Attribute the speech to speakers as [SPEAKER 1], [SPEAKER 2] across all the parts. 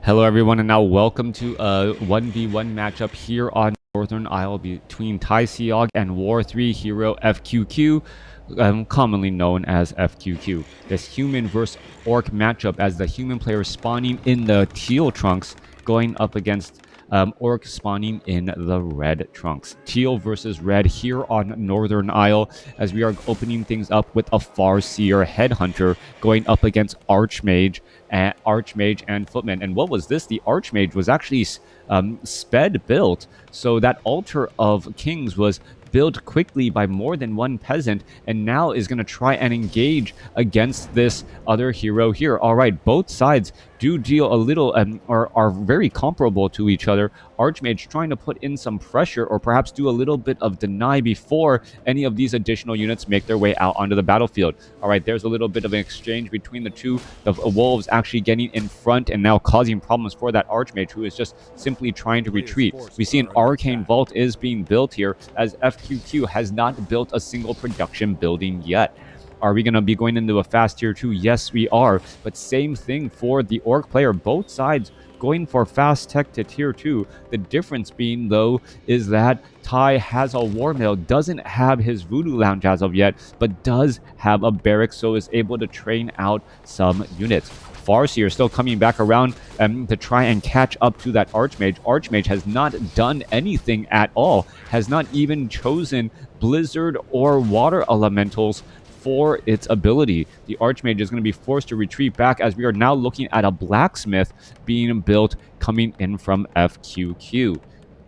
[SPEAKER 1] Hello everyone, and now welcome to a 1v1 matchup here on Northern Isle between TiesioG and War3 hero FQQ, commonly known as FQQ. This human versus orc matchup as the human player spawning in the teal trunks going up against orc spawning in the red trunks. Teal versus red here on Northern Isle as we are opening things up with a Farseer Headhunter going up against Archmage and Footman. And what was this? The Archmage was actually sped built, so that Altar of Kings was built quickly by more than one peasant, and now is going to try and engage against this other hero here. All right, both sides do deal a little are very comparable to each other. Archmage trying to put in some pressure or perhaps do a little bit of deny before any of these additional units make their way out onto the battlefield. All right, there's a little bit of an exchange between the two. The wolves actually getting in front and now causing problems for that Archmage, who is just simply trying to retreat. We see an Arcane Vault is being built here as FQQ has not built a single production building yet. Are we going to be going into a fast tier 2? Yes, we are. But same thing for the orc player. Both sides going for fast tech to tier 2. The difference being, though, is that Ty has a war mill, doesn't have his voodoo lounge as of yet, but does have a barracks, so is able to train out some units. Farseer still coming back around to try and catch up to that Archmage. Archmage has not done anything at all, has not even chosen Blizzard or Water Elementals for its ability. The Archmage is going to be forced to retreat back as we are now looking at a blacksmith being built coming in from FQQ.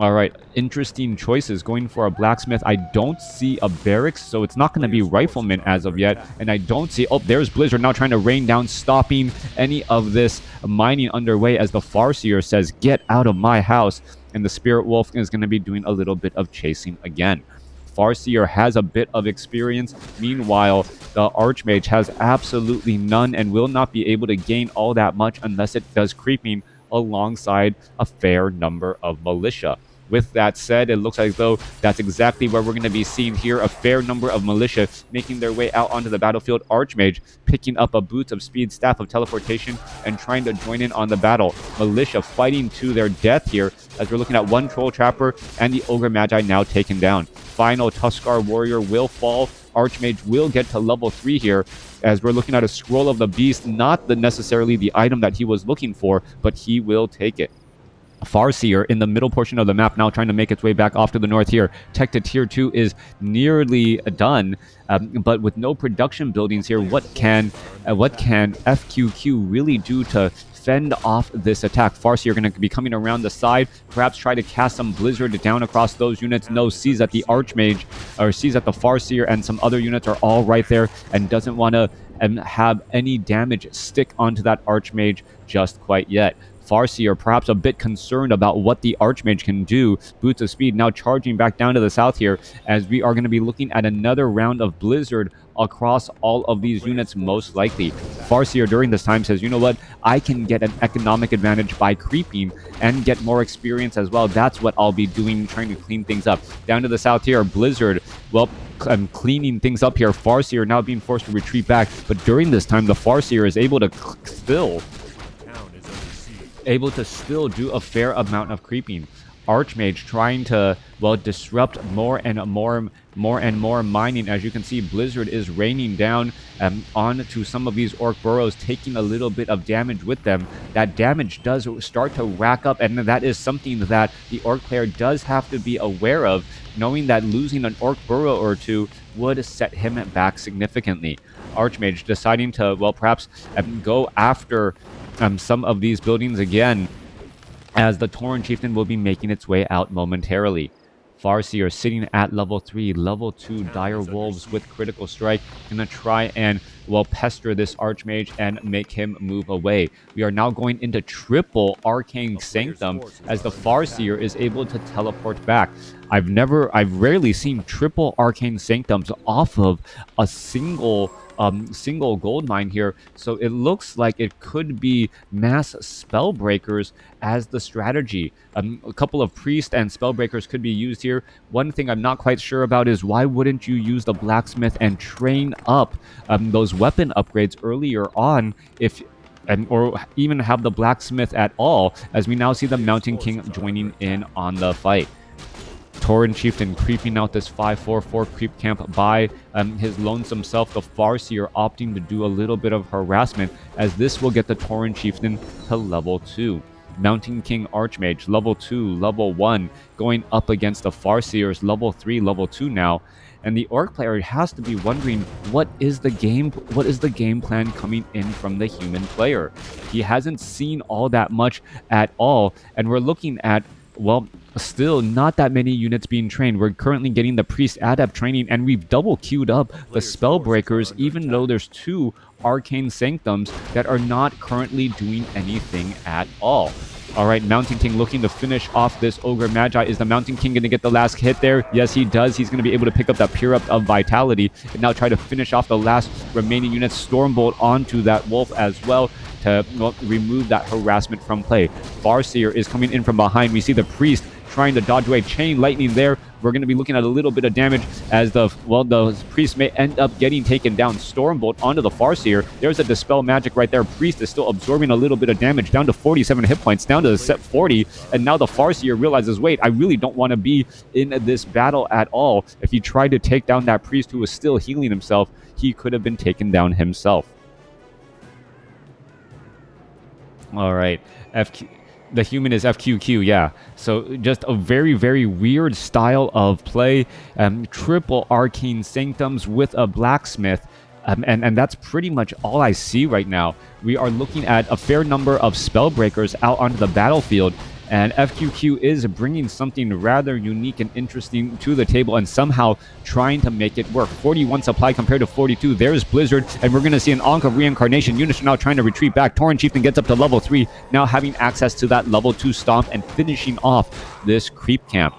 [SPEAKER 1] All right, interesting choices going for a blacksmith. I don't see a barracks, so it's not going to be rifleman as of yet. And I don't see... Oh, there's Blizzard now trying to rain down, stopping any of this mining underway as the Farseer says, "Get out of my house." And the Spirit Wolf is going to be doing a little bit of chasing again. Farseer has a bit of experience. Meanwhile, the Archmage has absolutely none and will not be able to gain all that much unless it does creeping alongside a fair number of militia. With that said, it looks like though that's exactly where we're going to be seeing here, a fair number of militia making their way out onto the battlefield. Archmage picking up a Boots of Speed, Staff of Teleportation, and trying to join in on the battle. Militia fighting to their death here as we're looking at one Troll Trapper and the Ogre Magi now taken down. Final Tuskar Warrior will fall. Archmage will get to level 3 here as we're looking at a Scroll of the Beast, not necessarily the item that he was looking for, but he will take it. Farseer in the middle portion of the map now trying to make its way back off to the north here. Tech to tier 2 is nearly done, but with no production buildings here, what can FQQ really do to fend off this attack? Farseer going to be coming around the side, perhaps try to cast some Blizzard down across those units. No, sees that the Archmage, or sees that the Farseer and some other units are all right there and doesn't want to have any damage stick onto that Archmage just quite yet. Farseer perhaps a bit concerned about what the Archmage can do. Boots of Speed now charging back down to the south here as we are going to be looking at another round of Blizzard across all of these units most likely. Farseer during this time says, you know what, I can get an economic advantage by creeping and get more experience as well. That's what I'll be doing, trying to clean things up. Down to the south here, Blizzard, well, I'm cleaning things up here. Farseer now being forced to retreat back, but during this time the Farseer is able to still do a fair amount of creeping. Archmage trying to, well, disrupt more and more mining. As you can see, Blizzard is raining down onto some of these orc burrows, taking a little bit of damage with them. That damage does start to rack up, and that is something that the orc player does have to be aware of, knowing that losing an orc burrow or two would set him back significantly. Archmage deciding to, well, perhaps go after some of these buildings again, as the Tauren Chieftain will be making its way out momentarily. Farseer sitting at level 3, level 2 Dire Wolves with Critical Strike, gonna try and, well, pester this Archmage and make him move away. We are now going into triple Arcane Sanctum as the Farseer is able to teleport back. I've rarely seen triple Arcane Sanctums off of a single gold mine here, so it looks like it could be mass Spellbreakers as the strategy. A couple of Priest and Spellbreakers could be used here. One thing I'm not quite sure about is why wouldn't you use the Blacksmith and train up those weapon upgrades earlier on if or even have the blacksmith at all, as we now see the Mountain King joining in on the fight. Tauren Chieftain creeping out this 5-4-4 creep camp by his lonesome self. The Farseer opting to do a little bit of harassment, as this will get the Tauren Chieftain to level 2. Mountain King Archmage, level 2, level 1, going up against the Farseers, level 3, level 2 now. And the Orc player has to be wondering, what is the game plan coming in from the human player? He hasn't seen all that much at all, and we're looking at, well, still not that many units being trained. We're currently getting the Priest Adept training, and we've double queued up the Spellbreakers, even though there's 2 Arcane Sanctums that are not currently doing anything at all. All right, Mountain King looking to finish off this Ogre Magi. Is the Mountain King going to get the last hit there? Yes, he does. He's going to be able to pick up that Pure Up of Vitality and now try to finish off the last remaining units. Stormbolt onto that Wolf as well to remove that harassment from play. Farseer is coming in from behind. We see the Priest trying to dodge away. Chain Lightning there. We're going to be looking at a little bit of damage as the Priest may end up getting taken down. Stormbolt onto the Farseer. There's a Dispel Magic right there. Priest is still absorbing a little bit of damage, down to 47 hit points, down to set 40. And now the Farseer realizes, wait, I really don't want to be in this battle at all. If he tried to take down that Priest who was still healing himself, he could have been taken down himself. All right. The human is FQQ, yeah. So just a very, very weird style of play. Triple Arcane Sanctums with a Blacksmith. And that's pretty much all I see right now. We are looking at a fair number of Spellbreakers out onto the battlefield. And FQQ is bringing something rather unique and interesting to the table and somehow trying to make it work. 41 supply compared to 42. There's Blizzard, and we're going to see an Ankh of Reincarnation. Units are now trying to retreat back. Tauren Chieftain gets up to level 3, now having access to that level 2 stomp and finishing off this creep camp.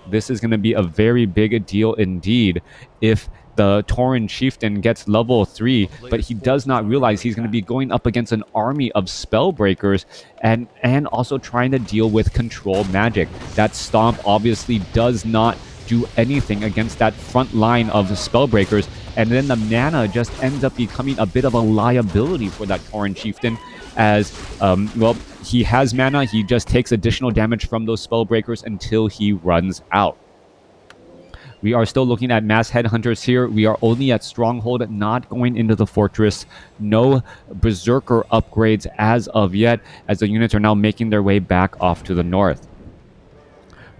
[SPEAKER 1] This is going to be a very big deal indeed if the Tauren Chieftain gets level 3, but he does not realize he's going to be going up against an army of Spellbreakers and also trying to deal with control magic. That Stomp obviously does not do anything against that front line of Spellbreakers, and then the mana just ends up becoming a bit of a liability for that Tauren Chieftain as, he has mana, he just takes additional damage from those Spellbreakers until he runs out. We are still looking at mass headhunters here. We are only at Stronghold, not going into the fortress. No Berserker upgrades as of yet, as the units are now making their way back off to the north.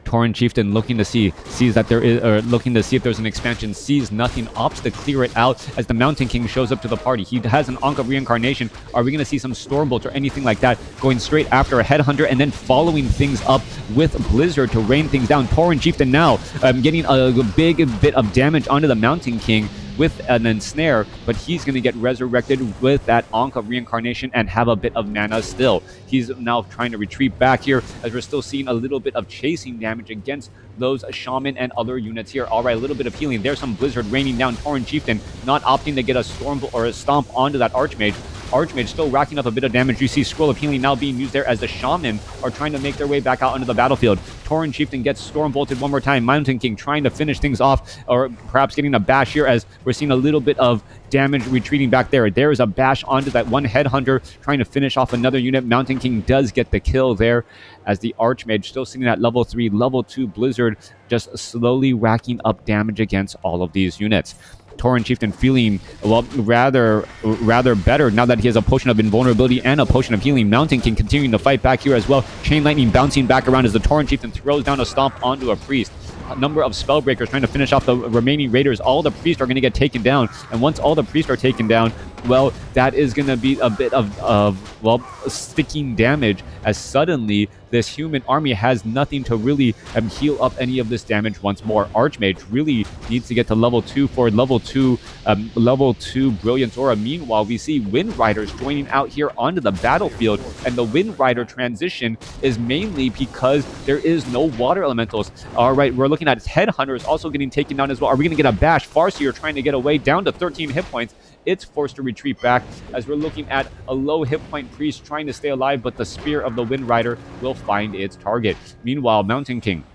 [SPEAKER 1] Tauren Chieftain looking to see if there's an expansion, sees nothing, opts to clear it out as the Mountain King shows up to the party. He has an Ankh of Reincarnation. Are we going to see some Stormbolts or anything like that going straight after a Headhunter and then following things up with Blizzard to rain things down? Tauren Chieftain now getting a big bit of damage onto the Mountain King with an ensnare, but he's going to get resurrected with that Ankh of Reincarnation and have a bit of mana still. He's now trying to retreat back here as we're still seeing a little bit of chasing damage against those Shaman and other units here. All right, a little bit of healing. There's some Blizzard raining down. Tauren Chieftain not opting to get a Storm or a Stomp onto that Archmage. Archmage still racking up a bit of damage. You see Scroll of Healing now being used there as the Shaman are trying to make their way back out onto the battlefield. Tauren Chieftain gets Storm Bolted one more time. Mountain King trying to finish things off, or perhaps getting a bash here as we're seeing a little bit of damage retreating back there. There is a bash onto that one Headhunter trying to finish off another unit. Mountain King does get the kill there as the Archmage still sitting at level 3, level 2 Blizzard just slowly racking up damage against all of these units. Tauren Chieftain feeling, well, rather better now that he has a Potion of Invulnerability and a Potion of Healing. Mountain King continuing to fight back here as well. Chain Lightning bouncing back around as the Tauren Chieftain throws down a Stomp onto a Priest. A number of Spellbreakers trying to finish off the remaining Raiders. All the Priests are going to get taken down, and once all the Priests are taken down, well, that is going to be a bit of sticking damage as suddenly this human army has nothing to really heal up any of this damage once more. Archmage really needs to get to level 2 for level 2 Brilliance Aura. Meanwhile, we see Wind Riders joining out here onto the battlefield, and the Wind Rider transition is mainly because there is no water elementals. All right, we're looking at Headhunters also getting taken down as well. Are we going to get a bash? Farseer trying to get away, down to 13 hit points. It's forced to retreat back as we're looking at a low hit point Priest trying to stay alive, but the Spear of the Wind Rider will find its target. Meanwhile, Mountain King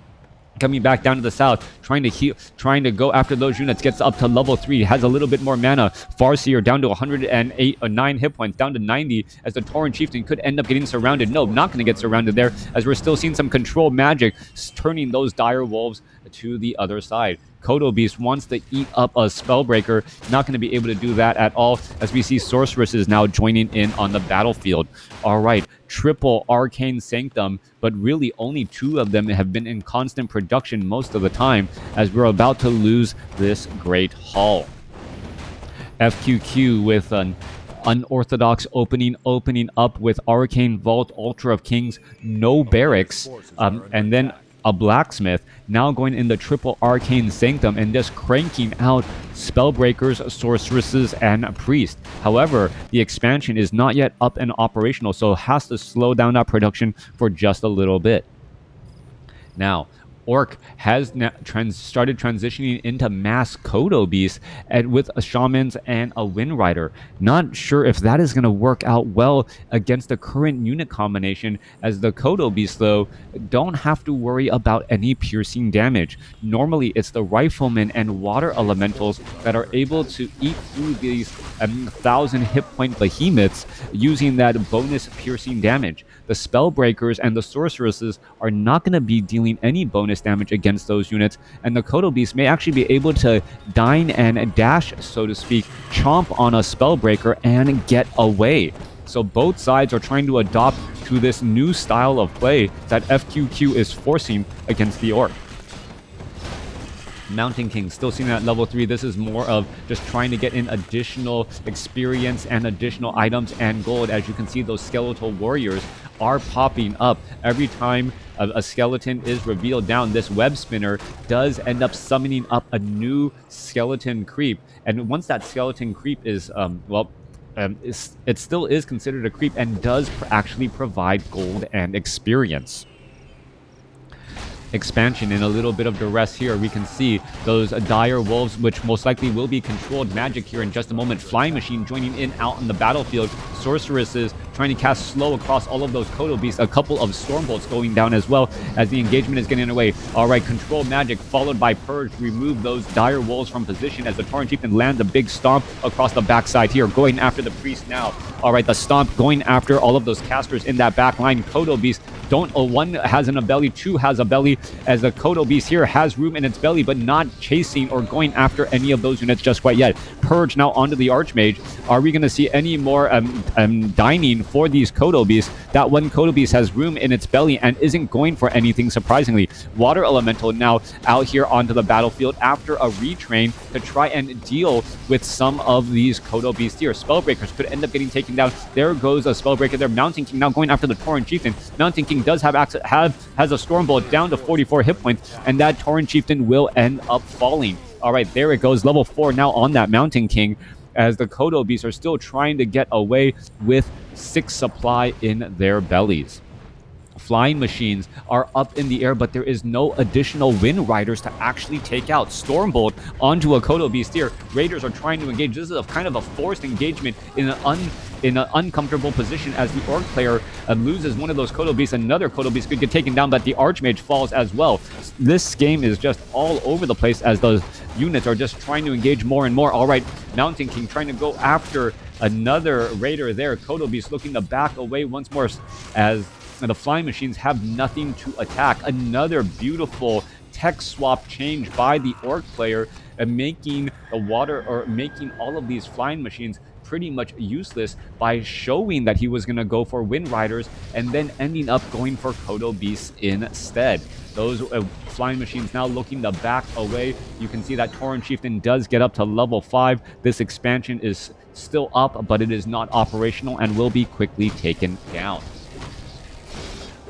[SPEAKER 1] Coming back down to the south, trying to heal, trying to go after those units, gets up to level 3, has a little bit more mana. Farseer down to 108 or 9 hit points, down to 90, as the Tauren Chieftain could end up getting surrounded. No, not going to get surrounded there, as we're still seeing some control magic, turning those dire wolves to the other side. Kodo Beast wants to eat up a Spellbreaker, not going to be able to do that at all, as we see Sorceresses now joining in on the battlefield. All right, triple Arcane Sanctum, but really only 2 of them have been in constant production most of the time, as we're about to lose this Great Hall. FQQ with an Unorthodox opening up with Arcane Vault, Ultra of Kings, no Barracks, and then a Blacksmith, now going in the triple Arcane Sanctum and just cranking out Spellbreakers, Sorceresses, and Priest. However, the expansion is not yet up and operational, so it has to slow down that production for just a little bit. Now, Orc has started transitioning into mass Kodo Beasts and with a Shamans and a Wind Rider. Not sure if that is going to work out well against the current unit combination, as the Kodo Beasts, though, don't have to worry about any piercing damage. Normally, it's the Riflemen and Water Elementals that are able to eat through these 1,000 hit point behemoths using that bonus piercing damage. The Spellbreakers and the Sorceresses are not going to be dealing any bonus damage against those units, and the Kodo Beast may actually be able to dine and dash, so to speak, chomp on a Spellbreaker and get away. So both sides are trying to adopt to this new style of play that FQQ is forcing against the Orc. Mountain King still seen at level 3. This is more of just trying to get in additional experience and additional items and gold. As you can see, those skeletal warriors are popping up every time a skeleton is revealed down. This web spinner does end up summoning up a new skeleton creep, and once that skeleton creep is it still is considered a creep and does actually provide gold and experience. Expansion in a little bit of duress here. We can see those dire wolves, which most likely will be controlled magic here in just a moment. Flying Machine joining in out on the battlefield. Sorceresses trying to cast slow across all of those Kodo Beasts. A couple of Stormbolts going down as well as the engagement is getting away. All right, control magic followed by Purge. Remove those dire wolves from position as the Tauren Chieftain lands a big stomp across the backside here, going after the Priest now. All right, the stomp going after all of those casters in that back line. Kodo Beast one has in a belly, 2 has a belly, as the Kodo Beast here has room in its belly, but not chasing or going after any of those units just quite yet. Purge now onto the Archmage. Are we going to see any more dining for these Kodo Beasts? That one Kodo Beast has room in its belly and isn't going for anything, surprisingly. Water Elemental now out here onto the battlefield after a retrain to try and deal with some of these Kodo Beasts here. Spellbreakers could end up getting taken down. There goes a Spellbreaker there. Mountain King now going after the Tauren Chieftain. Mountain King does have access, has a Stormbolt down to 44 hit points, and that Tauren Chieftain will end up falling. All right, there it goes. Level 4 now on that Mountain King, as the Kodo Beasts are still trying to get away with 6 supply in their bellies. Flying Machines are up in the air, but there is no additional Wind Riders to actually take out. Stormbolt onto a Kodo Beast here. Raiders are trying to engage. This is a kind of a forced engagement in an uncomfortable position, as the Orc player loses one of those Kodo Beasts. Another Kodo Beast could get taken down, but the Archmage falls as well. This game is just all over the place, as those units are just trying to engage more and more. All right, Mountain King trying to go after another Raider there. Kodo Beast looking to back away once more, as the Flying Machines have nothing to attack. Another beautiful tech swap change by the Orc player, making all of these Flying Machines pretty much useless by showing that he was going to go for Wind Riders and then ending up going for Kodo Beasts instead. Those Flying Machines now looking to back away. You can see that Tauren Chieftain does get up to level 5. This expansion is still up, but it is not operational and will be quickly taken down.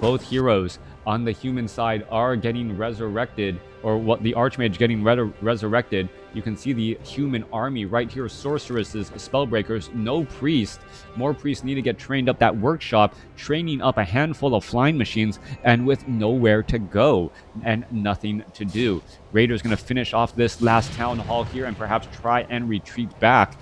[SPEAKER 1] Both heroes on the human side are getting resurrected, or what the Archmage getting resurrected. You can see the human army right here. Sorceresses, Spellbreakers, no Priest. More Priests need to get trained up. That workshop training up a handful of Flying Machines, and with nowhere to go and nothing to do. Raiders going to finish off this last town hall here and perhaps try and retreat back.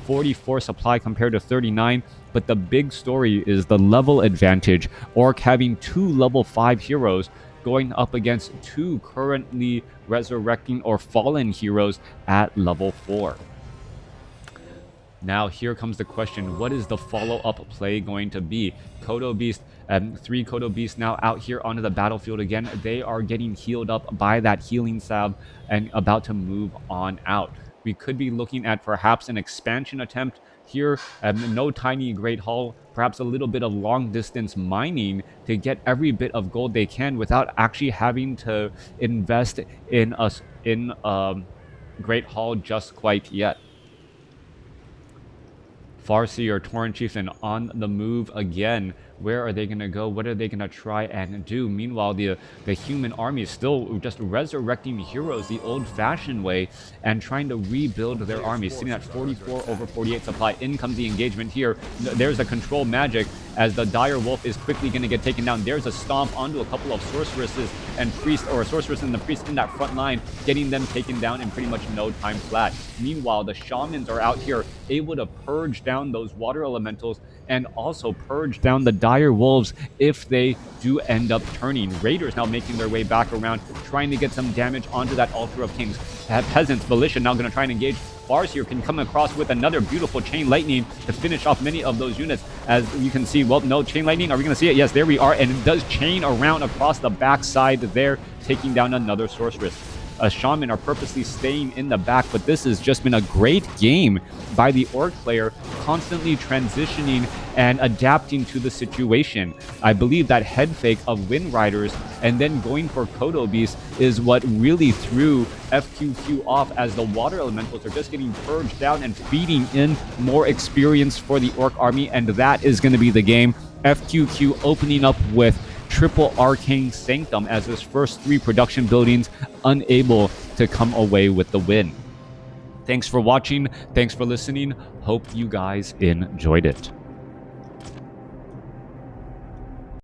[SPEAKER 1] 44 supply compared to 39, but the big story is the level advantage. Orc having 2 level 5 heroes going up against 2 currently resurrecting or fallen heroes at level 4. Now here comes the question, what is the follow-up play going to be? Kodo Beast, 3 Kodo Beasts now out here onto the battlefield again. They are getting healed up by that healing salve and about to move on out. We could be looking at perhaps an expansion attempt here. No tiny Great Hall, perhaps a little bit of long-distance mining to get every bit of gold they can without actually having to invest in Great Hall just quite yet. Farsi or Torrent Chieftain on the move again. Where are they going to go? What are they going to try and do? Meanwhile, the human army is still just resurrecting heroes the old-fashioned way and trying to rebuild their army, sitting at 44 over 48 supply. In comes the engagement here. There's a control magic as the Dire Wolf is quickly going to get taken down. There's a stomp onto a couple of sorceresses and priests, or a sorceress and the priest in that front line, getting them taken down in pretty much no time flat. Meanwhile, the shamans are out here able to purge down those water elementals and also purge down the dire wolves if they do end up turning. Raiders now making their way back around, trying to get some damage onto that Altar of Kings. Peasants, Volition now going to try and engage. Bars here can come across with another beautiful Chain Lightning to finish off many of those units. As you can see, well, no, Chain Lightning, are we going to see it? Yes, there we are, and it does chain around across the backside there, taking down another Sorceress. Shaman are purposely staying in the back, but this has just been a great game by the Orc player, constantly transitioning and adapting to the situation. I believe that head fake of Wind Riders and then going for Kodo Beast is what really threw FQQ off, as the water elementals are just getting purged down and feeding in more experience for the Orc army, and that is going to be the game. FQQ opening up with triple Arcane Sanctum as his first 3 production buildings unable to come away with the win. Thanks for watching. Thanks for listening. Hope you guys enjoyed it.